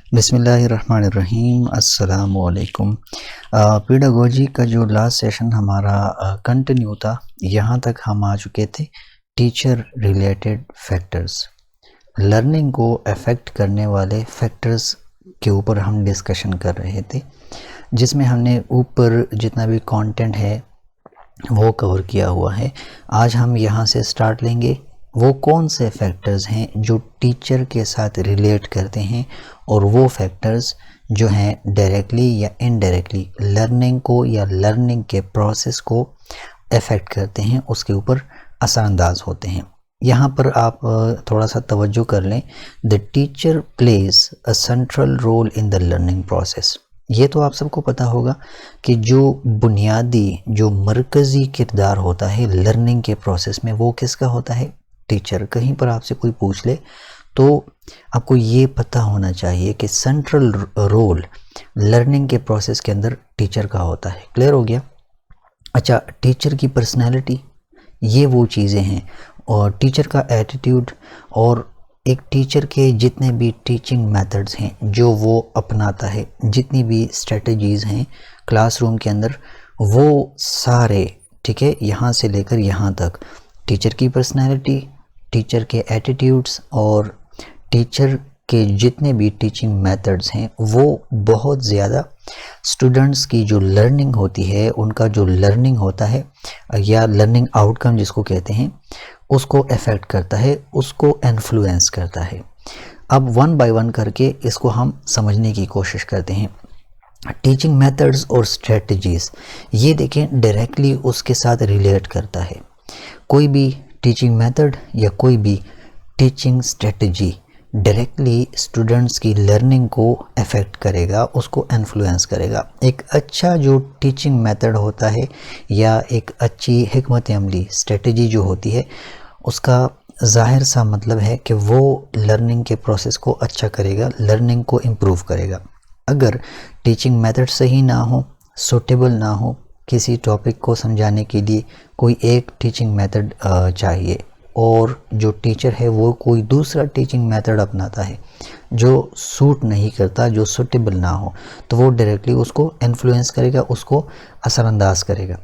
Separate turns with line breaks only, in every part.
बिस्मिल्लाहिर्रहमानिर्रहीम। अस्सलामुअलैकुम। पेडागोजी का जो लास्ट सेशन हमारा कंटिन्यू था, यहाँ तक हम आ चुके थे टीचर रिलेटेड फैक्टर्स। लर्निंग को अफेक्ट करने वाले फैक्टर्स के ऊपर हम डिस्कशन कर रहे थे, जिसमें हमने ऊपर जितना भी कंटेंट है वो कवर किया हुआ है। आज हम यहाँ से स्टार्ट लेंगे। वो कौन से फैक्टर्स हैं जो टीचर के साथ रिलेट करते हैं और वो फैक्टर्स जो हैं डायरेक्टली या इनडायरेक्टली लर्निंग को या लर्निंग के प्रोसेस को अफेक्ट करते हैं, उसके ऊपर असरअंदाज होते हैं। यहाँ पर आप थोड़ा सा तवज्जो कर लें। The teacher plays a central role in the learning process. ये तो आप सबको पता होगा कि जो बुनियादी जो मरकज़ी किरदार होता है लर्निंग के प्रोसेस में, वो किसका होता है? टीचर। कहीं पर आपसे कोई पूछ ले तो आपको ये पता होना चाहिए कि सेंट्रल रोल लर्निंग के प्रोसेस के अंदर टीचर का होता है। क्लियर हो गया? अच्छा, टीचर की पर्सनैलिटी, ये वो चीज़ें हैं, और टीचर का एटीट्यूड, और एक टीचर के जितने भी टीचिंग मेथड्स हैं जो वो अपनाता है, जितनी भी स्ट्रेटजीज़ हैं क्लासरूम के अंदर, वो सारे, ठीक है, यहाँ से लेकर यहाँ तक टीचर की पर्सनैलिटी, टीचर के एटीट्यूड्स और टीचर के जितने भी टीचिंग मेथड्स हैं वो बहुत ज़्यादा स्टूडेंट्स की जो लर्निंग होती है, उनका जो लर्निंग होता है या लर्निंग आउटकम जिसको कहते हैं, उसको अफेक्ट करता है, उसको इन्फ्लुएंस करता है। अब वन बाय वन करके इसको हम समझने की कोशिश करते हैं। टीचिंग मेथड्स और स्ट्रेटजीज़, ये देखें डायरेक्टली उसके साथ रिलेट करता है। कोई भी टीचिंग मेथड या कोई भी टीचिंग स्ट्रेटजी डायरेक्टली स्टूडेंट्स की लर्निंग को अफेक्ट करेगा, उसको इन्फ्लुएंस करेगा। एक अच्छा जो टीचिंग मेथड होता है या एक अच्छी हिकमत अमली स्ट्रेटजी जो होती है, उसका ज़ाहिर सा मतलब है कि वो लर्निंग के प्रोसेस को अच्छा करेगा, लर्निंग को इम्प्रूव करेगा। अगर टीचिंग मेथड सही ना हो, सूटेबल ना हो, किसी टॉपिक को समझाने के लिए कोई एक टीचिंग मेथड चाहिए और जो टीचर है वो कोई दूसरा टीचिंग मेथड अपनाता है जो सूट नहीं करता, जो सूटेबल ना हो, तो वो डायरेक्टली उसको इन्फ्लुएंस करेगा, उसको असरअंदाज करेगा।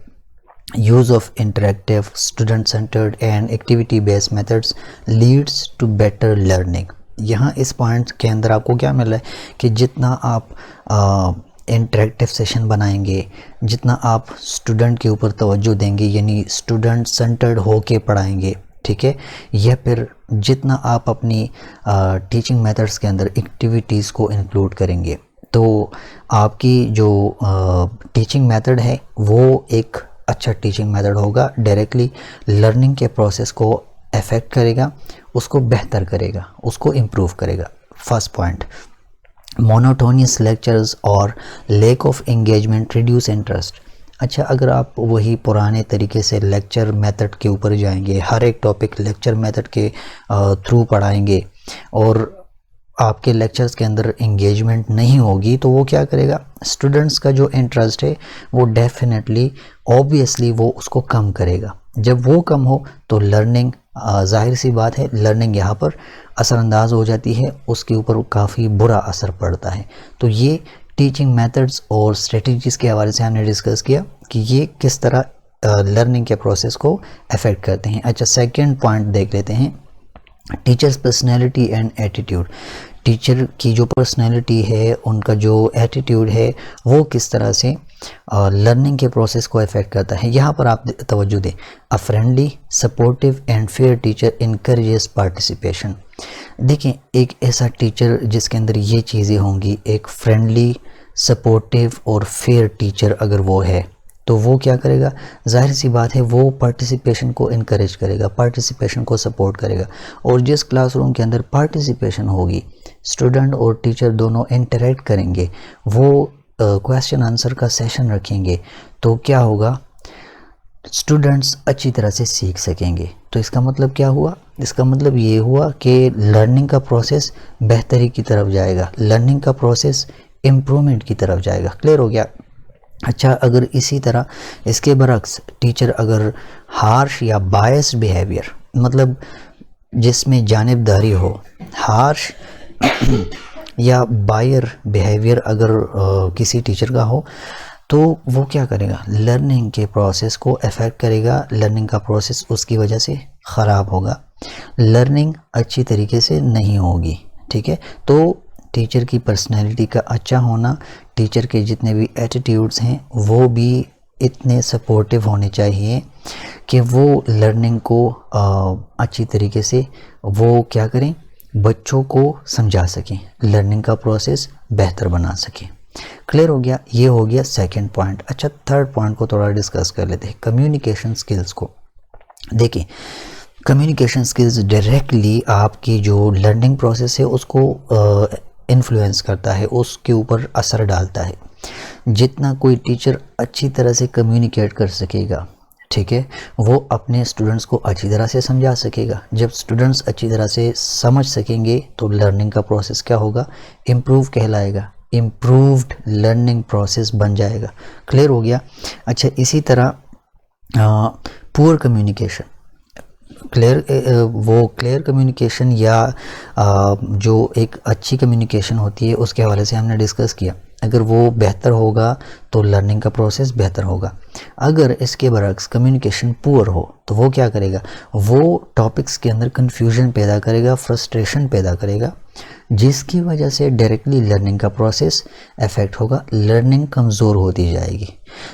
Use of interactive, student centred and activity based methods leads to better learning. यहाँ इस पॉइंट के अंदर आपको क्या मिल रहा है कि जितना आप इंटरेक्टिव सेशन बनाएंगे, जितना आप स्टूडेंट के ऊपर तवज्जो देंगे, यानी स्टूडेंट सेंटर्ड होके पढ़ाएंगे, ठीक है, या फिर जितना आप अपनी टीचिंग मेथड्स के अंदर एक्टिविटीज़ को इंक्लूड करेंगे, तो आपकी जो टीचिंग मेथड है वो एक अच्छा टीचिंग मेथड होगा, डायरेक्टली लर्निंग के प्रोसेस को अफेक्ट करेगा, उसको बेहतर करेगा, उसको इम्प्रूव करेगा। फर्स्ट पॉइंट, मोनोटोनियस लेक्चर्स और lack of engagement reduce interest. अच्छा, अगर आप वही पुराने तरीके से लेक्चर मेथड के ऊपर जाएंगे, हर एक टॉपिक लेक्चर मेथड के थ्रू पढ़ाएंगे और आपके लेक्चर्स के अंदर एंगेजमेंट नहीं होगी, तो वो क्या करेगा? स्टूडेंट्स का जो इंटरेस्ट है वो डेफिनेटली ऑब्वियसली वो उसको कम करेगा। जब वो कम हो तो लर्निंग, जाहिर सी बात है, लर्निंग यहाँ पर असरअंदाज हो जाती है, उसके ऊपर काफ़ी बुरा असर पड़ता है। तो ये टीचिंग मेथड्स और स्ट्रेटजीज़ के हवाले से हमने डिस्कस किया कि ये किस तरह लर्निंग के प्रोसेस को अफेक्ट करते हैं। अच्छा, सेकंड पॉइंट देख लेते हैं, teachers personality and attitude. Teacher की जो पर्सनैलिटी है, उनका जो एटीट्यूड है, वो किस तरह से लर्निंग के प्रोसेस को अफेक्ट करता है। यहाँ पर आप तवज्जो दें। A friendly, supportive and fair teacher encourages participation. देखें, एक ऐसा टीचर जिसके अंदर ये चीज़ें होंगी, एक फ्रेंडली, सपोर्टिव और फेयर टीचर अगर वो है, तो वो क्या करेगा? जाहिर सी बात है, वो पार्टिसिपेशन को इनकरेज करेगा, पार्टिसिपेशन को सपोर्ट करेगा। और जिस क्लासरूम के अंदर पार्टिसिपेशन होगी, स्टूडेंट और टीचर दोनों इंटरेक्ट करेंगे, वो क्वेश्चन आंसर का सेशन रखेंगे, तो क्या होगा? स्टूडेंट्स अच्छी तरह से सीख सकेंगे। तो इसका मतलब क्या हुआ? इसका मतलब ये हुआ कि लर्निंग का प्रोसेस बेहतरी की तरफ जाएगा, लर्निंग का प्रोसेस इम्प्रूवमेंट की तरफ जाएगा। क्लियर हो गया? अच्छा, अगर इसी तरह इसके बरक्स टीचर अगर हार्श या बायस बिहेवियर, मतलब जिसमें जानिबदारी हो, हार्श या बायर बिहेवियर अगर किसी टीचर का हो तो वो क्या करेगा, लर्निंग के प्रोसेस को अफेक्ट करेगा, लर्निंग का प्रोसेस उसकी वजह से ख़राब होगा, लर्निंग अच्छी तरीके से नहीं होगी। ठीक है, तो टीचर की पर्सनैलिटी का अच्छा होना, टीचर के जितने भी एटीट्यूड्स हैं वो भी इतने सपोर्टिव होने चाहिए कि वो लर्निंग को अच्छी तरीके से वो क्या करें, बच्चों को समझा सकें, लर्निंग का प्रोसेस बेहतर बना सकें। क्लियर हो गया, ये हो गया सेकंड पॉइंट। अच्छा, थर्ड पॉइंट को थोड़ा डिस्कस कर लेते हैं, कम्युनिकेशन स्किल्स को। देखिए, कम्युनिकेशन स्किल्स डायरेक्टली आपकी जो लर्निंग प्रोसेस है उसको इन्फ्लुएंस करता है, उसके ऊपर असर डालता है। जितना कोई टीचर अच्छी तरह से कम्युनिकेट कर सकेगा, ठीक है, वो अपने स्टूडेंट्स को अच्छी तरह से समझा सकेगा। जब स्टूडेंट्स अच्छी तरह से समझ सकेंगे तो लर्निंग का प्रोसेस क्या होगा, इम्प्रूव कहलाएगा, इम्प्रूव्ड लर्निंग प्रोसेस बन जाएगा। क्लियर हो गया। अच्छा, इसी तरह पुअर कम्युनिकेशन, क्लियर कम्युनिकेशन या जो एक अच्छी कम्युनिकेशन होती है उसके हवाले से हमने डिस्कस किया। अगर वो बेहतर होगा तो लर्निंग का प्रोसेस बेहतर होगा। अगर इसके बरक्स कम्युनिकेशन पुअर हो तो वो क्या करेगा, वो टॉपिक्स के अंदर कन्फ्यूजन पैदा करेगा, फ्रस्ट्रेशन पैदा करेगा, जिसकी वजह से डायरेक्टली लर्निंग का प्रोसेस अफेक्ट होगा, लर्निंग कमज़ोर होती जाएगी।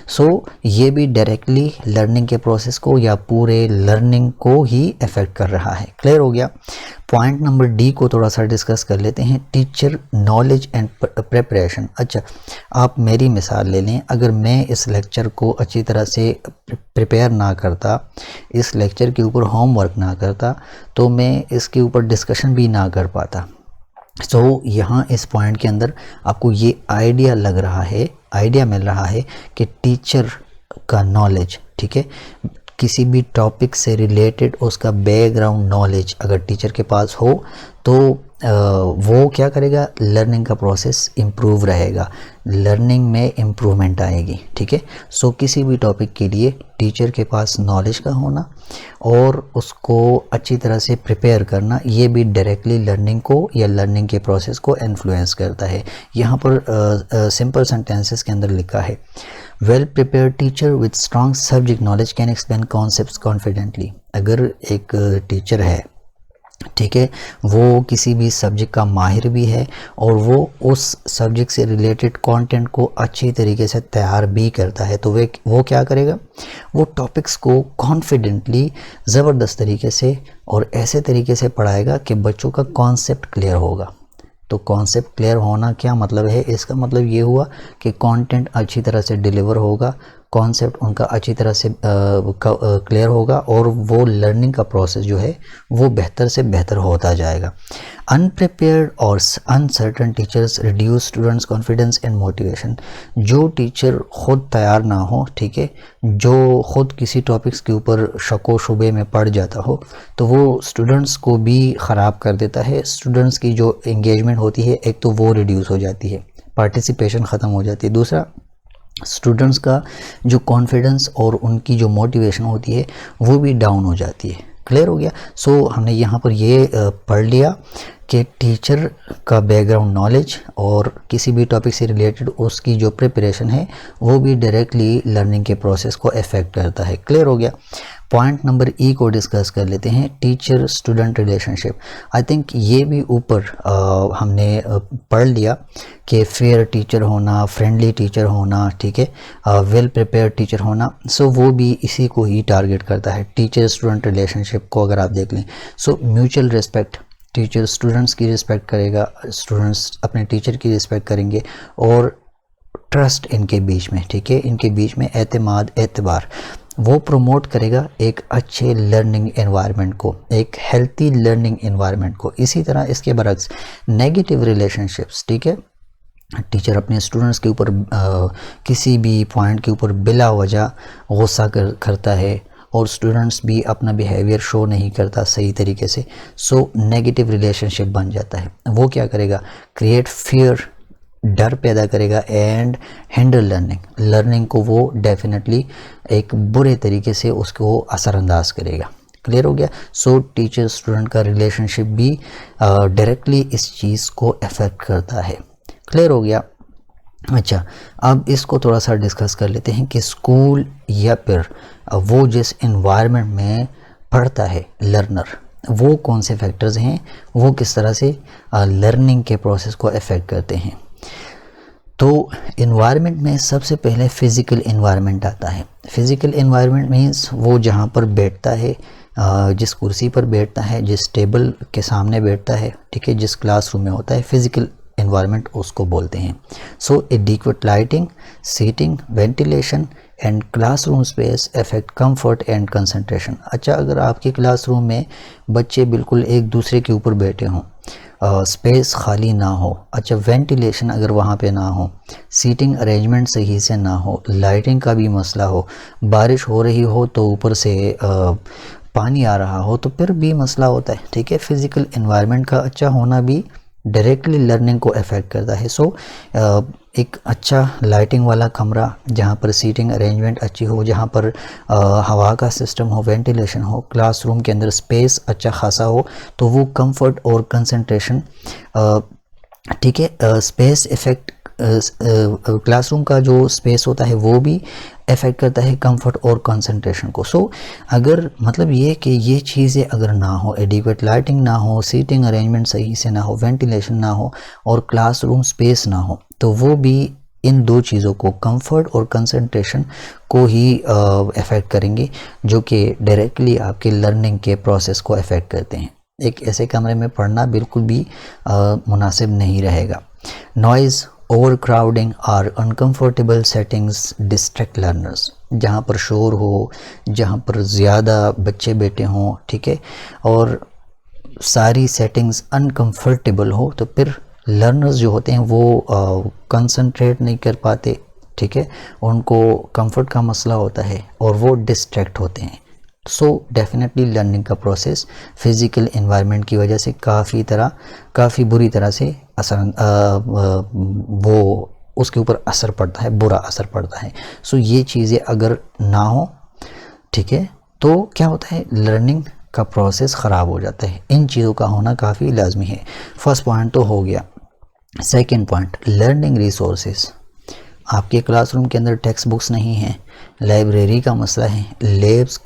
सो ये भी डायरेक्टली लर्निंग के प्रोसेस को या पूरे लर्निंग को ही अफेक्ट कर रहा है। क्लियर हो गया। पॉइंट नंबर डी को थोड़ा सा डिस्कस कर लेते हैं, टीचर नॉलेज एंड प्रिपरेशन। अच्छा, आप मेरी मिसाल ले लें, अगर मैं इस लेक्चर को अच्छी तरह से प्रिपेयर ना करता, इस लेक्चर के ऊपर होमवर्क ना करता, तो मैं इसके ऊपर डिस्कशन भी ना कर पाता। सो यहाँ इस पॉइंट के अंदर आपको ये आइडिया लग रहा है, आइडिया मिल रहा है कि टीचर का नॉलेज, ठीक है, किसी भी टॉपिक से रिलेटेड उसका बैकग्राउंड नॉलेज अगर टीचर के पास हो तो वो क्या करेगा, लर्निंग का प्रोसेस इम्प्रूव रहेगा, लर्निंग में इम्प्रूवमेंट आएगी। ठीक है, सो किसी भी टॉपिक के लिए टीचर के पास नॉलेज का होना और उसको अच्छी तरह से प्रिपेयर करना, ये भी डायरेक्टली लर्निंग को या लर्निंग के प्रोसेस को इन्फ्लुएंस करता है। यहाँ पर सिंपल सेंटेंसेस के अंदर लिखा है, well prepared teacher with strong subject knowledge can explain concepts confidently. अगर एक टीचर है, ठीक है, वो किसी भी सब्जेक्ट का माहिर भी है और वो उस सब्जेक्ट से रिलेटेड कंटेंट को अच्छी तरीके से तैयार भी करता है, तो वो क्या करेगा, वो टॉपिक्स को कॉन्फिडेंटली ज़बरदस्त तरीके से और ऐसे तरीके से पढ़ाएगा कि बच्चों का कॉन्सेप्ट क्लियर होगा। तो कॉन्सेप्ट क्लियर होना क्या मतलब है, इसका मतलब ये हुआ कि कंटेंट अच्छी तरह से डिलीवर होगा, कॉन्सेप्ट उनका अच्छी तरह से क्लियर होगा और वो लर्निंग का प्रोसेस जो है वो बेहतर से बेहतर होता जाएगा। अनप्रिपेयर्ड और uncertain teachers reduce students confidence and motivation. जो टीचर ख़ुद तैयार ना हो, ठीक है, जो ख़ुद किसी टॉपिक्स के ऊपर शको शुबे में पड़ जाता हो, तो वो स्टूडेंट्स को भी ख़राब कर देता है। स्टूडेंट्स की जो एंगेजमेंट होती है, एक तो वो रिड्यूस हो जाती है, पार्टिसिपेशन ख़त्म हो जाती है, दूसरा स्टूडेंट्स का जो कॉन्फिडेंस और उनकी जो मोटिवेशन होती है वो भी डाउन हो जाती है। क्लियर हो गया। सो हमने यहाँ पर ये पढ़ लिया कि टीचर का बैकग्राउंड नॉलेज और किसी भी टॉपिक से रिलेटेड उसकी जो प्रिपरेशन है वो भी डायरेक्टली लर्निंग के प्रोसेस को अफेक्ट करता है। क्लियर हो गया। पॉइंट नंबर ई को डिस्कस कर लेते हैं, teacher student relationship. I think ये भी ऊपर हमने पढ़ लिया कि फेयर टीचर होना, फ्रेंडली टीचर होना, ठीक है, वेल प्रिपेयर्ड टीचर होना, सो वो भी इसी को ही टारगेट करता है। टीचर स्टूडेंट रिलेशनशिप को अगर आप देख लें, so mutual respect, teacher students की रिस्पेक्ट करेगा, स्टूडेंट्स अपने टीचर की रिस्पेक्ट करेंगे और ट्रस्ट इनके बीच में, ठीक है, इनके बीच में एतमाद, एतबार, वो प्रमोट करेगा एक अच्छे लर्निंग एनवायरनमेंट को, एक हेल्थी लर्निंग एनवायरनमेंट को। इसी तरह इसके बरक्स नेगेटिव रिलेशनशिप्स, ठीक है, टीचर अपने स्टूडेंट्स के ऊपर किसी भी पॉइंट के ऊपर बिला वजह गुस्सा करता है और स्टूडेंट्स भी अपना बिहेवियर शो नहीं करता सही तरीके से, सो नेगेटिव रिलेशनशिप बन जाता है। वो क्या करेगा, क्रिएट फियर, डर पैदा करेगा एंड हैंडल लर्निंग को वो डेफिनेटली एक बुरे तरीके से उसको असरअंदाज करेगा। क्लियर हो गया। सो टीचर स्टूडेंट का रिलेशनशिप भी डायरेक्टली इस चीज़ को अफेक्ट करता है। क्लियर हो गया। अच्छा, अब इसको थोड़ा सा डिस्कस कर लेते हैं कि स्कूल या फिर वो जिस इन्वायरमेंट में पढ़ता है लर्नर, वो कौन से फैक्टर्स हैं, वो किस तरह से लर्निंग के प्रोसेस को अफेक्ट करते हैं। तो इन्वायरमेंट में सबसे पहले फ़िज़िकल इन्वायरमेंट आता है। फ़िज़िकल इन्वायरमेंट मीन्स वो जहाँ पर बैठता है, जिस कुर्सी पर बैठता है, जिस टेबल के सामने बैठता है, ठीक है, जिस क्लासरूम में होता है, फ़िज़िकल इन्वायरमेंट उसको बोलते हैं। So adequate lighting, seating, ventilation and classroom space affect comfort and concentration. अच्छा, अगर आपके क्लासरूम में बच्चे बिल्कुल एक दूसरे के ऊपर बैठे हों, स्पेस खाली ना हो, अच्छा वेंटिलेशन अगर वहाँ पे ना हो, सीटिंग अरेंजमेंट सही से ना हो, लाइटिंग का भी मसला हो, बारिश हो रही हो तो ऊपर से पानी आ रहा हो तो फिर भी मसला होता है, ठीक है। फिज़िकल इन्वायरमेंट का अच्छा होना भी डायरेक्टली लर्निंग को अफेक्ट करता है। सो एक अच्छा लाइटिंग वाला कमरा जहाँ पर सीटिंग अरेंजमेंट अच्छी हो, जहाँ पर हवा का सिस्टम हो, वेंटिलेशन हो, क्लासरूम के अंदर स्पेस अच्छा खासा हो, तो वो कंफर्ट और कंसंट्रेशन, ठीक है, स्पेस इफ़ेक्ट, क्लासरूम का जो स्पेस होता है वो भी अफेक्ट करता है कंफर्ट और कंसंट्रेशन को। सो अगर मतलब ये कि ये चीज़ें अगर ना हो, एडिक्वेट लाइटिंग ना हो, सीटिंग अरेंजमेंट सही से ना हो, वेंटिलेशन ना हो और क्लासरूम स्पेस ना हो, तो वो भी इन दो चीज़ों को, कंफर्ट और कंसंट्रेशन को ही अफेक्ट करेंगे, जो कि डायरेक्टली आपके लर्निंग के प्रोसेस को अफेक्ट करते हैं। एक ऐसे कमरे में पढ़ना बिल्कुल भी मुनासिब नहीं रहेगा। नॉइज़, ओवर क्राउडिंग और अनकम्फर्टेबल सेटिंग्स डिस्ट्रैक्ट लर्नर्स। जहाँ पर शोर हो, जहाँ पर ज़्यादा बच्चे बैठे हों, ठीक है, और सारी सेटिंग्स अनकम्फर्टेबल हो, तो फिर लर्नर्स जो होते हैं वो कंसंट्रेट नहीं कर पाते, ठीक है, उनको कंफर्ट का मसला होता है और वो डिस्ट्रैक्ट होते हैं। सो डेफिनेटली लर्निंग का प्रोसेस फ़िज़िकल एनवायरनमेंट की वजह से काफ़ी बुरी तरह से वो उसके ऊपर असर पड़ता है, बुरा असर पड़ता है। सो ये चीज़ें अगर ना हो, ठीक है, तो क्या होता है, लर्निंग का प्रोसेस ख़राब हो जाता है। इन चीज़ों का होना काफ़ी लाजमी है। फर्स्ट पॉइंट तो हो गया। Second point, learning resources. आपके क्लासरूम के अंदर टेक्स्ट बुक्स नहीं हैं, लाइब्रेरी का मसला है, लैब्स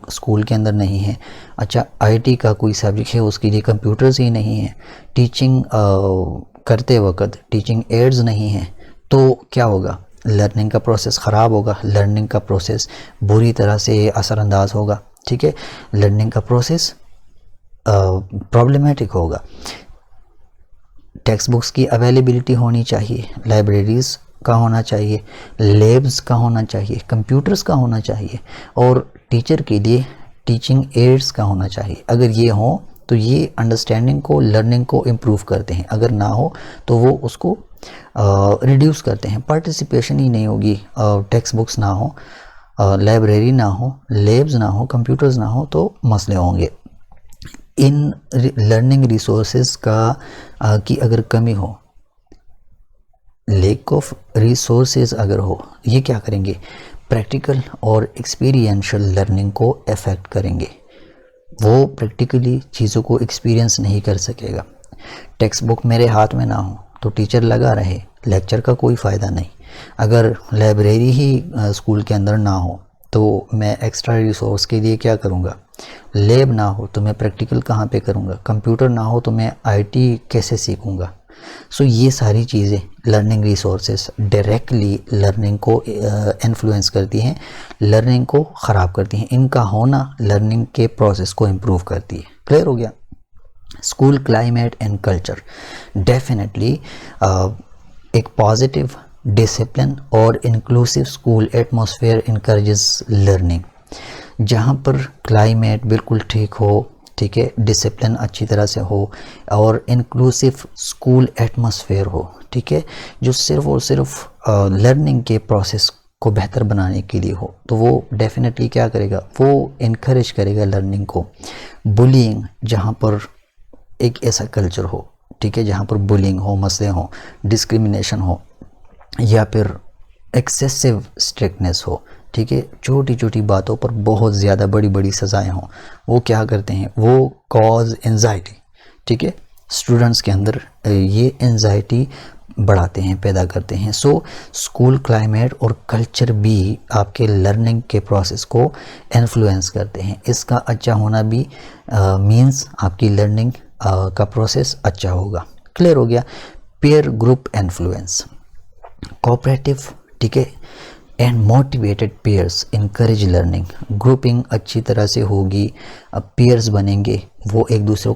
स्कूल के अंदर नहीं है, अच्छा आईटी का कोई सब्जेक्ट है उसके लिए कंप्यूटर्स ही नहीं है, टीचिंग करते वक्त टीचिंग एड्स नहीं है, तो क्या होगा, लर्निंग का प्रोसेस ख़राब होगा, लर्निंग का प्रोसेस बुरी तरह से असरअंदाज होगा, ठीक है, लर्निंग का प्रोसेस प्रॉब्लमेटिक होगा। टेक्स्ट बुक्स की अवेलेबिलिटी होनी चाहिए, लाइब्रेरीज़ का होना चाहिए, लैब्स का होना चाहिए, कंप्यूटर्स का होना चाहिए और टीचर के लिए टीचिंग एड्स का होना चाहिए। अगर ये हो तो ये अंडरस्टैंडिंग को, लर्निंग को इम्प्रूव करते हैं। अगर ना हो तो वो उसको रिड्यूस करते हैं। पार्टिसिपेशन ही नहीं होगी, टेक्स्ट बुक्स ना हो, लाइब्रेरी ना हो, लैब्स ना हो, कंप्यूटर्स ना हो, तो मसले होंगे। इन लर्निंग रिसोर्सेज की अगर कमी हो, लैक ऑफ रिसोर्सेज अगर हो, ये क्या करेंगे, प्रैक्टिकल और एक्सपीरियंशियल लर्निंग को अफेक्ट करेंगे। वो प्रैक्टिकली चीज़ों को एक्सपीरियंस नहीं कर सकेगा। टेक्स्ट बुक मेरे हाथ में ना हो तो टीचर लगा रहे, लेक्चर का कोई फ़ायदा नहीं। अगर लाइब्रेरी ही स्कूल के अंदर ना हो तो मैं एक्स्ट्रा रिसोर्स के लिए क्या करूँगा, लैब ना हो तो मैं प्रैक्टिकल कहाँ पे करूँगा, कंप्यूटर ना हो तो मैं आईटी कैसे सीखूँगा। सो ये सारी चीज़ें लर्निंग रिसोर्सेज डायरेक्टली लर्निंग को इन्फ्लुएंस करती हैं, लर्निंग को ख़राब करती हैं। इनका होना लर्निंग के प्रोसेस को इम्प्रूव करती है। क्लियर हो गया। School climate and culture, definitely एक पॉजिटिव, डिसिप्लिन और inclusive school atmosphere encourages learning. जहाँ पर क्लाइमेट बिल्कुल ठीक हो, ठीक है, डिसिप्लिन अच्छी तरह से हो और इंक्लूसिव स्कूल एटमॉस्फेयर हो, ठीक है, जो सिर्फ और सिर्फ लर्निंग के प्रोसेस को बेहतर बनाने के लिए हो, तो वो डेफिनेटली क्या करेगा, वो इनकरेज करेगा लर्निंग को। बुलिंग, जहाँ पर एक ऐसा कल्चर हो, ठीक है, जहाँ पर बुलिंग हो, मसले हो, डिस्क्रिमिनेशन हो या फिर एक्सेसिव स्ट्रिक्टनेस हो, ठीक है, छोटी छोटी बातों पर बहुत ज़्यादा बड़ी बड़ी सज़ाएं हों, वो क्या करते हैं, वो कॉज एंजाइटी, ठीक है, स्टूडेंट्स के अंदर ये एंजाइटी बढ़ाते हैं, पैदा करते हैं। सो स्कूल क्लाइमेट और कल्चर भी आपके लर्निंग के प्रोसेस को इन्फ्लुएंस करते हैं। इसका अच्छा होना भी मींस आपकी लर्निंग का प्रोसेस अच्छा होगा। क्लियर हो गया। पेयर ग्रुप इन्फ्लुएंस, कोऑपरेटिव, ठीक है, and motivated pairs encourage learning. Grouping अच्छी तरह से होगी, अब पेयर्स बनेंगे, वो एक दूसरे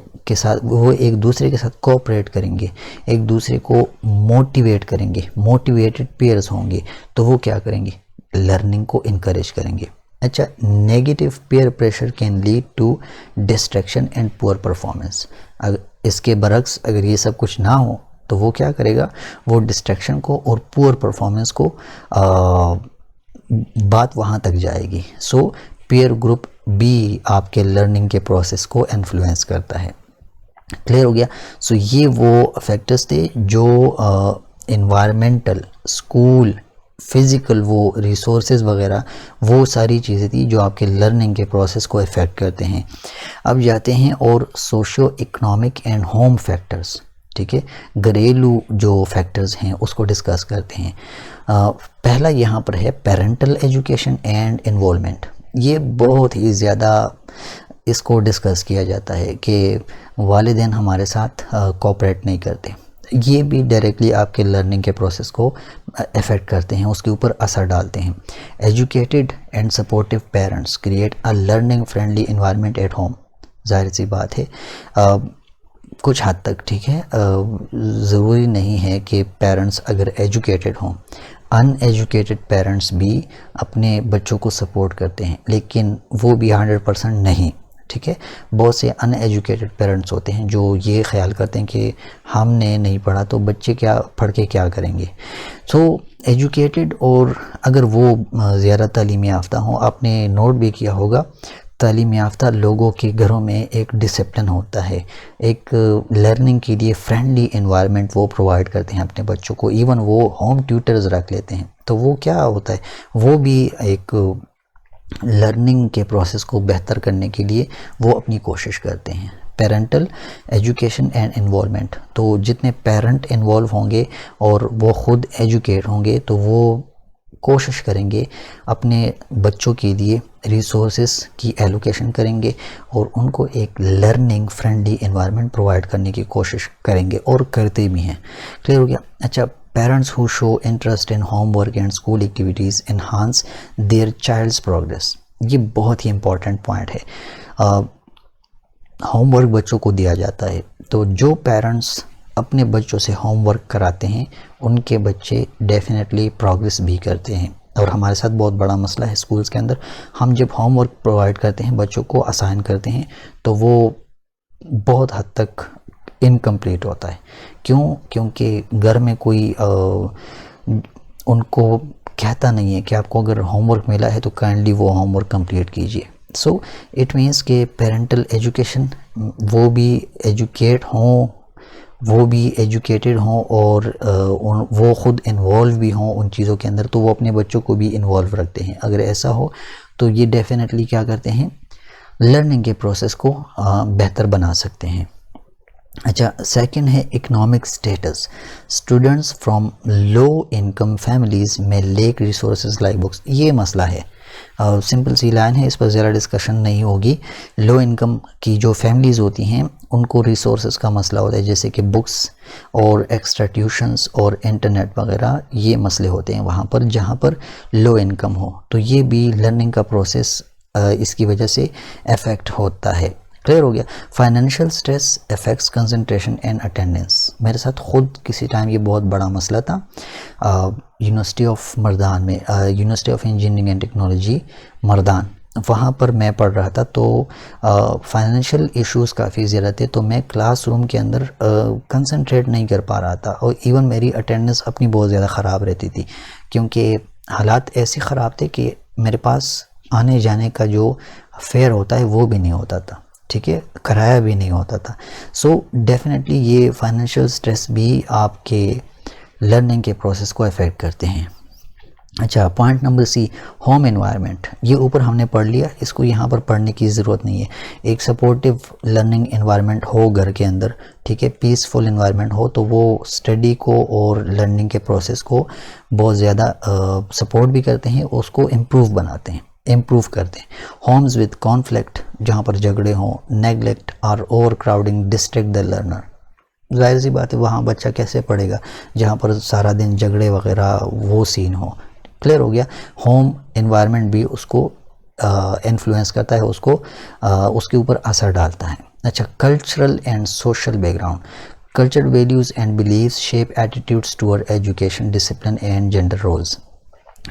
के साथ कोऑपरेट करेंगे, एक दूसरे को मोटिवेट करेंगे, मोटिवेटेड पेयर्स होंगे तो वो क्या करेंगे, लर्निंग को इनकरेज करेंगे। अच्छा, negative peer pressure can lead to distraction and poor performance. अगर इसके बरक्स अगर ये सब कुछ ना हो तो वो क्या करेगा, वो डिस्ट्रैक्शन को और पुअर परफॉर्मेंस को बात वहाँ तक जाएगी। सो पेयर ग्रुप भी आपके लर्निंग के प्रोसेस को इन्फ्लुएंस करता है। क्लियर हो गया। सो ये वो फैक्टर्स थे जो एनवायरमेंटल, स्कूल, फिज़िकल, वो रिसोर्सेज वगैरह, वो सारी चीज़ें थी जो आपके लर्निंग के प्रोसेस को इफ़ेक्ट करते हैं। अब जाते हैं और socio economic and home factors, ठीक है, घरेलू जो फैक्टर्स हैं उसको डिस्कस करते हैं। पहला यहाँ पर है पेरेंटल एजुकेशन एंड इन्वॉल्वमेंट। ये बहुत ही ज़्यादा इसको डिस्कस किया जाता है कि वालिदैन हमारे साथ कोऑपरेट नहीं करते। ये भी डायरेक्टली आपके लर्निंग के प्रोसेस को अफेक्ट करते हैं, उसके ऊपर असर डालते हैं। Educated and supportive parents create a learning friendly environment at home. जाहिर सी बात है कुछ हद तक, ठीक है, ज़रूरी नहीं है कि पेरेंट्स अगर एजुकेटेड हों, अनएजुकेटेड पेरेंट्स भी अपने बच्चों को सपोर्ट करते हैं, लेकिन वो भी 100% नहीं, ठीक है। बहुत से अनएजुकेटेड पेरेंट्स होते हैं जो ये ख्याल करते हैं कि हमने नहीं पढ़ा तो बच्चे क्या पढ़ के क्या करेंगे। सो एजुकेटेड, और अगर वो ज़्यादा तालीम याफ्ता हों, आपने नोट भी किया होगा तालीम याफ्ता लोगों के घरों में एक डिसिप्लिन होता है, एक लर्निंग के लिए फ्रेंडली एनवायरनमेंट वो प्रोवाइड करते हैं अपने बच्चों को। इवन वो होम ट्यूटर्स रख लेते हैं, तो वो क्या होता है, वो भी एक लर्निंग के प्रोसेस को बेहतर करने के लिए वो अपनी कोशिश करते हैं। पेरेंटल एजुकेशन एंड इन्वॉल्वमेंट, तो जितने पेरेंट इन्वॉल्व होंगे और वो ख़ुद एजुकेट होंगे तो वो कोशिश करेंगे अपने बच्चों के लिए रिसोर्सेस की एलोकेशन करेंगे और उनको एक लर्निंग फ्रेंडली एनवायरनमेंट प्रोवाइड करने की कोशिश करेंगे और करते भी हैं। क्लियर हो गया। अच्छा, parents who show interest in homework and school activities enhance their child's progress. ये बहुत ही इम्पॉर्टेंट पॉइंट है। होमवर्क बच्चों को दिया जाता है, तो जो पेरेंट्स अपने बच्चों से होमवर्क कराते हैं उनके बच्चे डेफिनेटली प्रोग्रेस भी करते हैं। और हमारे साथ बहुत बड़ा मसला है स्कूल्स के अंदर, हम जब होमवर्क प्रोवाइड करते हैं, बच्चों को असाइन करते हैं, तो वो बहुत हद तक इनकम्प्लीट होता है। क्यों? क्योंकि घर में कोई उनको कहता नहीं है कि आपको अगर होमवर्क मिला है तो काइंडली वो होमवर्क कंप्लीट कीजिए। सो इट मीन्स के पेरेंटल एजुकेशन, वो भी एजुकेट हों, वो भी एजुकेटेड हों और वो ख़ुद इन्वॉल्व भी हों उन चीज़ों के अंदर, तो वो अपने बच्चों को भी इन्वॉल्व रखते हैं। अगर ऐसा हो तो ये डेफिनेटली क्या करते हैं, लर्निंग के प्रोसेस को बेहतर बना सकते हैं। अच्छा, सेकंड है economic status. Students from low income families में लेक रिसोर्सेज लाइक बुक्स। ये मसला है, सिंपल सी लाइन है, इस पर ज़्यादा डिस्कशन नहीं होगी। लो इनकम की जो फैमिलीज़ होती हैं उनको रिसोर्सेज का मसला होता है, जैसे कि बुक्स और एक्स्ट्रा ट्यूशन्स और इंटरनेट वगैरह, ये मसले होते हैं वहाँ पर जहाँ पर लो इनकम हो। तो ये भी लर्निंग का प्रोसेस इसकी वजह से अफेक्ट होता है। क्लियर हो गया। Financial stress affects concentration and attendance. मेरे साथ ख़ुद किसी टाइम ये बहुत बड़ा मसला था यूनिवर्सिटी ऑफ मर्दान में, university of engineering and technology Mardan, वहाँ पर मैं पढ़ रहा था। तो फाइनेंशियल इश्यूज़ काफ़ी ज़्यादा थे, तो मैं क्लासरूम के अंदर कंसंट्रेट नहीं कर पा रहा था और इवन मेरी अटेंडेंस अपनी बहुत ज़्यादा ख़राब रहती थी, क्योंकि हालात ऐसे ख़राब थे कि मेरे पास आने जाने का जो फेयर होता है वो भी नहीं होता था, ठीक है, किराया भी नहीं होता था। सो डेफिनेटली ये फाइनेंशियल स्ट्रेस भी आपके लर्निंग के प्रोसेस को अफेक्ट करते हैं। अच्छा, point number C, home environment. ये ऊपर हमने पढ़ लिया, इसको यहाँ पर पढ़ने की ज़रूरत नहीं है। एक सपोर्टिव लर्निंग एनवायरनमेंट हो घर के अंदर, ठीक है, पीसफुल एनवायरनमेंट हो, तो वो स्टडी को और लर्निंग के प्रोसेस को बहुत ज़्यादा सपोर्ट भी करते हैं, उसको इम्प्रूव करते हैं। होम्स विद कॉन्फ्लिक्ट, जहाँ पर झगड़े हों, नेगलेक्ट और over crowding distract the learner. जाहिर सी बात है, वहाँ बच्चा कैसे पढ़ेगा जहाँ पर सारा दिन झगड़े वगैरह वो सीन हो। क्लियर हो गया। होम एनवायरनमेंट भी उसको इन्फ्लुएंस करता है, उसको उसके ऊपर असर डालता है। अच्छा, cultural and social background. Cultural values and beliefs shape attitudes toward education, discipline and gender roles.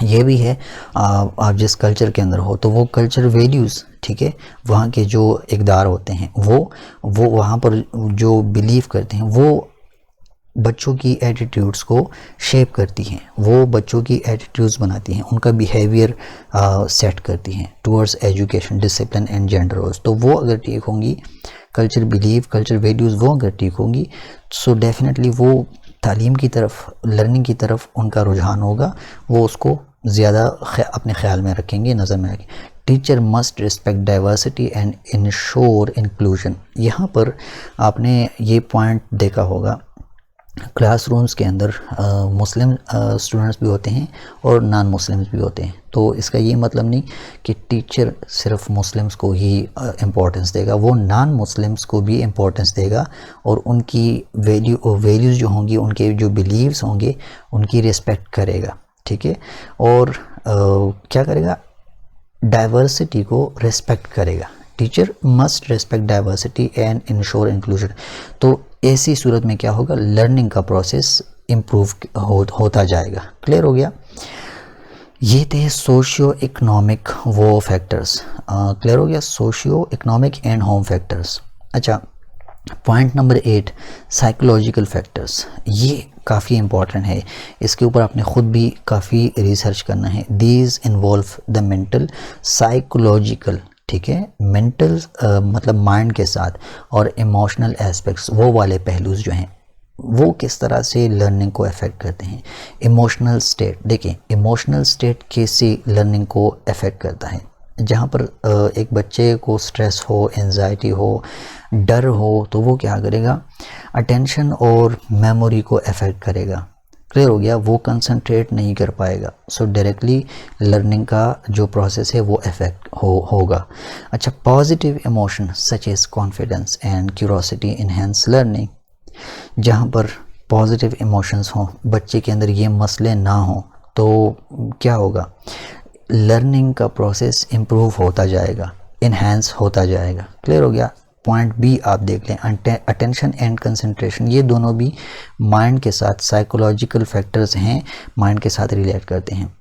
ये भी है, आप जिस कल्चर के अंदर हो तो वो कल्चर वैल्यूज़, ठीक है, वहाँ के जो इक़दार होते हैं वो वहाँ पर जो बिलीव करते हैं वो बच्चों की एटीट्यूड्स को शेप करती हैं, वो बच्चों की एटीट्यूड्स बनाती हैं, उनका बिहेवियर सेट करती हैं towards education, discipline and gender roles. तो वो अगर ठीक होंगी, कल्चर बिलीव, कल्चर वैल्यूज़ वो अगर ठीक होंगी, सो डेफिनेटली वो तालीम की तरफ, लर्निंग की तरफ उनका रुझान होगा, वो उसको ज़्यादा अपने ख्याल में रखेंगे, नज़र में रखेंगे। Teacher must respect diversity and ensure inclusion. यहाँ पर आपने ये पॉइंट देखा होगा, क्लासरूम्स के अंदर मुस्लिम स्टूडेंट्स भी होते हैं और नॉन मुस्लिम्स भी होते हैं। तो इसका ये मतलब नहीं कि टीचर सिर्फ मुस्लिम्स को ही इम्पोर्टेंस देगा, वो नॉन मुस्लिम्स को भी इम्पोर्टेंस देगा और उनकी वैल्यूज़ जो होंगी, उनके जो बिलीव्स होंगे, उनकी रिस्पेक्ट करेगा, ठीक है। और क्या करेगा, डाइवर्सिटी को रिस्पेक्ट करेगा। Teacher must respect diversity and ensure inclusion. तो ऐसी सूरत में क्या होगा, लर्निंग का प्रोसेस इम्प्रूव होता जाएगा। क्लियर हो गया। ये थे सोशियो इकोनॉमिक वो फैक्टर्स। क्लियर हो गया, socio economic and home factors. अच्छा, पॉइंट नंबर 8, साइकोलॉजिकल फैक्टर्स। ये काफ़ी इंपॉर्टेंट है, इसके ऊपर आपने ख़ुद भी काफ़ी रिसर्च करना है। These involve the mental, psychological, ठीक है, मेंटल मतलब माइंड के साथ, और इमोशनल एस्पेक्ट्स, वो वाले पहलूज जो हैं वो किस तरह से लर्निंग को अफेक्ट करते हैं। इमोशनल स्टेट, देखें इमोशनल स्टेट कैसे लर्निंग को अफेक्ट करता है। जहाँ पर एक बच्चे को स्ट्रेस हो, एंजाइटी हो, डर हो, तो वो क्या करेगा, अटेंशन और मेमोरी को अफेक्ट करेगा। क्लियर हो गया, वो कंसंट्रेट नहीं कर पाएगा। सो डायरेक्टली लर्निंग का जो प्रोसेस है वो अफेक्ट होगा। अच्छा, positive emotion such as confidence and curiosity enhance learning. जहाँ पर पॉजिटिव इमोशंस हों, बच्चे के अंदर ये मसले ना हों, तो क्या होगा, लर्निंग का प्रोसेस इम्प्रूव होता जाएगा, इन्हेंस होता जाएगा। क्लियर हो गया। पॉइंट बी आप देख लें, अटेंशन एंड कंसंट्रेशन। ये दोनों भी माइंड के साथ, साइकोलॉजिकल फैक्टर्स हैं, माइंड के साथ रिलेट करते हैं।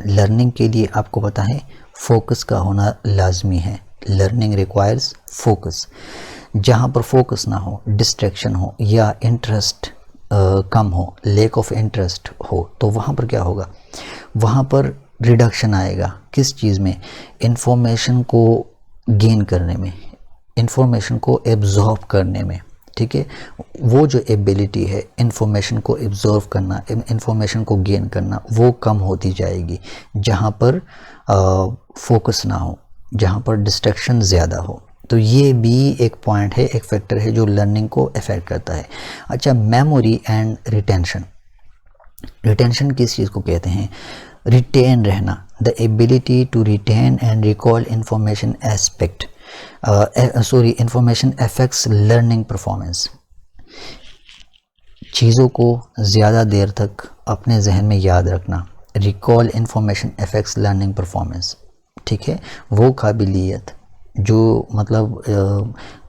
लर्निंग के लिए आपको पता है फोकस का होना लाजमी है। Learning requires focus. जहाँ पर फोकस ना हो, डिस्ट्रैक्शन हो या इंटरेस्ट कम हो, लेक ऑफ इंटरेस्ट हो, तो वहाँ पर क्या होगा, वहाँ पर रिडक्शन आएगा। किस चीज़ में, इंफॉर्मेशन को गेन करने में, इंफॉर्मेशन को एब्जॉर्ब करने में, ठीक है। वो जो एबिलिटी है इंफॉर्मेशन को एब्जॉर्ब करना, इंफॉर्मेशन को गेन करना, वो कम होती जाएगी जहाँ पर फोकस ना हो, जहाँ पर डिस्ट्रैक्शन ज़्यादा हो। तो ये भी एक पॉइंट है, एक फैक्टर है जो लर्निंग को अफेक्ट करता है। अच्छा, मेमोरी एंड रिटेंशन। रिटेंशन किस चीज़ को कहते हैं, रिटेन रहना, the ability to retain and recall information aspect, information affects learning performance. चीज़ों को ज़्यादा देर तक अपने जहन में याद रखना, recall information affects learning performance, ठीक है। वो काबिलियत जो मतलब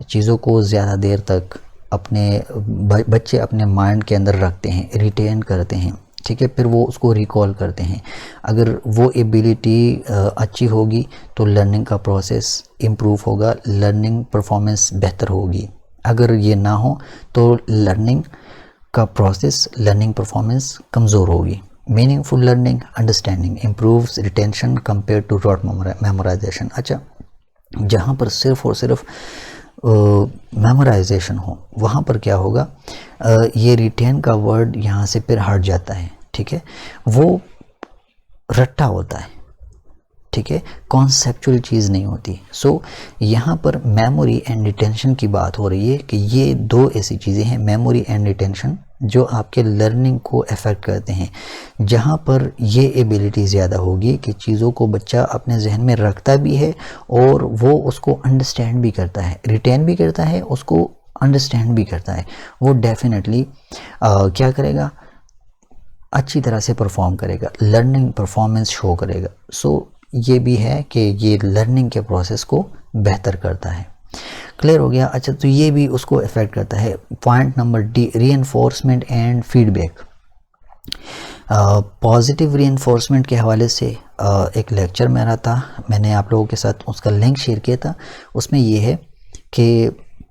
चीज़ों को ज़्यादा देर तक अपने बच्चे अपने माइंड के अंदर रखते हैं, रिटेन करते हैं, ठीक है, फिर वो उसको रिकॉल करते हैं। अगर वो एबिलिटी अच्छी होगी तो लर्निंग का प्रोसेस इम्प्रूव होगा, लर्निंग परफॉर्मेंस बेहतर होगी। अगर ये ना हो तो लर्निंग का प्रोसेस, लर्निंग परफॉर्मेंस कमज़ोर होगी। Meaningful learning, understanding improves retention compare to rote memorisation. अच्छा, जहाँ पर सिर्फ और सिर्फ मेमोराइजेशन हो, वहाँ पर क्या होगा, ये रिटेन का वर्ड यहाँ से फिर हट जाता है, ठीक है। वो रट्टा होता है, ठीक है, कॉन्सेप्चुअल चीज़ नहीं होती। सो यहाँ पर मेमोरी एंड रिटेंशन की बात हो रही है कि ये दो ऐसी चीज़ें हैं, मेमोरी एंड रिटेंशन, जो आपके लर्निंग को अफेक्ट करते हैं। जहाँ पर ये एबिलिटी ज़्यादा होगी कि चीज़ों को बच्चा अपने जहन में रखता भी है और वो उसको अंडरस्टैंड भी करता है, रिटेन भी करता है, उसको अंडरस्टैंड भी करता है, वो डेफिनेटली क्या करेगा, अच्छी तरह से परफॉर्म करेगा, लर्निंग परफॉर्मेंस शो करेगा। सो ये भी है कि ये लर्निंग के प्रोसेस को बेहतर करता है। क्लियर हो गया? अच्छा, तो ये भी उसको अफेक्ट करता है। Point number D, reinforcement and feedback. Positive reinforcement के हवाले से एक लेक्चर मेरा था, मैंने आप लोगों के साथ उसका लिंक शेयर किया था। उसमें ये है कि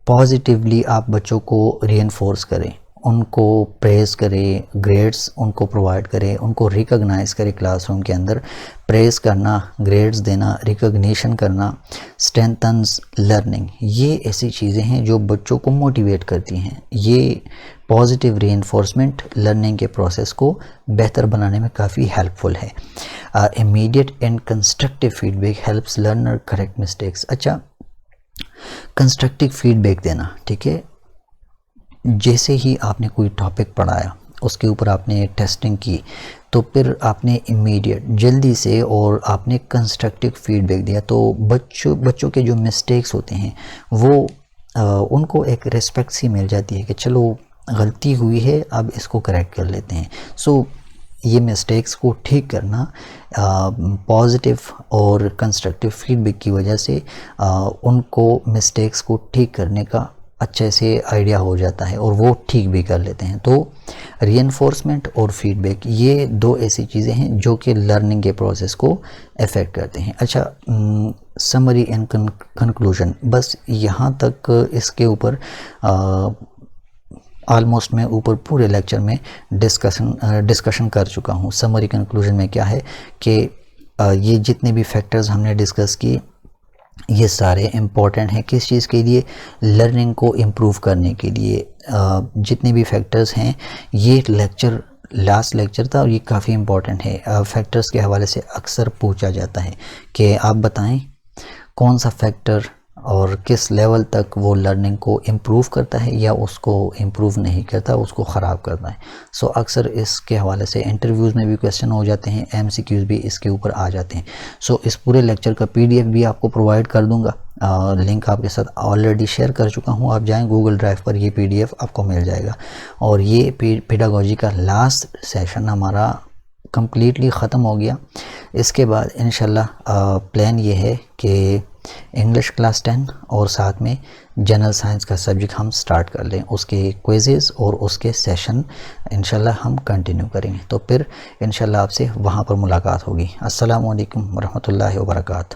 पॉजिटिवली आप बच्चों को रीइंफोर्स करें, उनको प्रेज़ करें, ग्रेड्स उनको प्रोवाइड करें, उनको रिकॉग्नाइज़ करें। क्लासरूम के अंदर प्रेज़ करना, ग्रेड्स देना, रिकॉग्निशन करना स्ट्रेंथन्स लर्निंग। ये ऐसी चीज़ें हैं जो बच्चों को मोटिवेट करती हैं। ये पॉजिटिव रीइंफोर्समेंट लर्निंग के प्रोसेस को बेहतर बनाने में काफ़ी हेल्पफुल है। Immediate and constructive feedback helps learner correct mistakes. अच्छा, कंस्ट्रक्टिव फीडबैक देना, ठीक है, जैसे ही आपने कोई टॉपिक पढ़ाया, उसके ऊपर आपने टेस्टिंग की, तो फिर आपने इमीडिएट जल्दी से और आपने कंस्ट्रक्टिव फीडबैक दिया, तो बच्चों के जो मिस्टेक्स होते हैं वो उनको एक रिस्पेक्ट सी मिल जाती है कि चलो गलती हुई है, अब इसको करेक्ट कर लेते हैं। सो ये मिस्टेक्स को ठीक करना पॉजिटिव और कंस्ट्रक्टिव फीडबैक की वजह से उनको मिस्टेक्स को ठीक करने का अच्छे से आइडिया हो जाता है और वो ठीक भी कर लेते हैं। तो रीइंफोर्समेंट और फीडबैक, ये दो ऐसी चीज़ें हैं जो कि लर्निंग के प्रोसेस को अफेक्ट करते हैं। अच्छा, समरी एंड कंक्लूजन, बस यहाँ तक इसके ऊपर ऑलमोस्ट मैं ऊपर पूरे लेक्चर में डिस्कशन कर चुका हूँ। समरी कंक्लूजन में क्या है कि ये जितने भी फैक्टर्स हमने डिस्कस किए, ये सारे इम्पॉर्टेंट हैं किस चीज़ के लिए, लर्निंग को इम्प्रूव करने के लिए। जितने भी फैक्टर्स हैं, ये लेक्चर लास्ट लेक्चर था और ये काफ़ी इम्पॉर्टेंट है। फैक्टर्स के हवाले से अक्सर पूछा जाता है कि आप बताएं कौन सा फैक्टर और किस लेवल तक वो लर्निंग को इम्प्रूव करता है या उसको इम्प्रूव नहीं करता, उसको ख़राब करता है। सो अक्सर इसके हवाले से इंटरव्यूज़ में भी क्वेश्चन हो जाते हैं, एमसीक्यूज़ भी इसके ऊपर आ जाते हैं। सो इस पूरे लेक्चर का पीडीएफ भी आपको प्रोवाइड कर दूंगा, लिंक आपके साथ ऑलरेडी शेयर कर चुका हूँ। आप जाएँ गूगल ड्राइव पर, ये पीडीएफ आपको मिल जाएगा। और ये पेडागोजी का लास्ट सेशन हमारा कम्प्लीटली ख़त्म हो गया। इसके बाद इंशाल्लाह प्लान ये है कि इंग्लिश क्लास 10 और साथ में जनरल साइंस का सब्जेक्ट हम स्टार्ट कर लें, उसके क्विज़ेस और उसके सेशन इंशाल्लाह हम कंटिन्यू करेंगे। तो फिर इंशाल्लाह आपसे वहाँ पर मुलाकात होगी। अस्सलामु अलैकुम वरहमतुल्लाहि वबरकातुहू।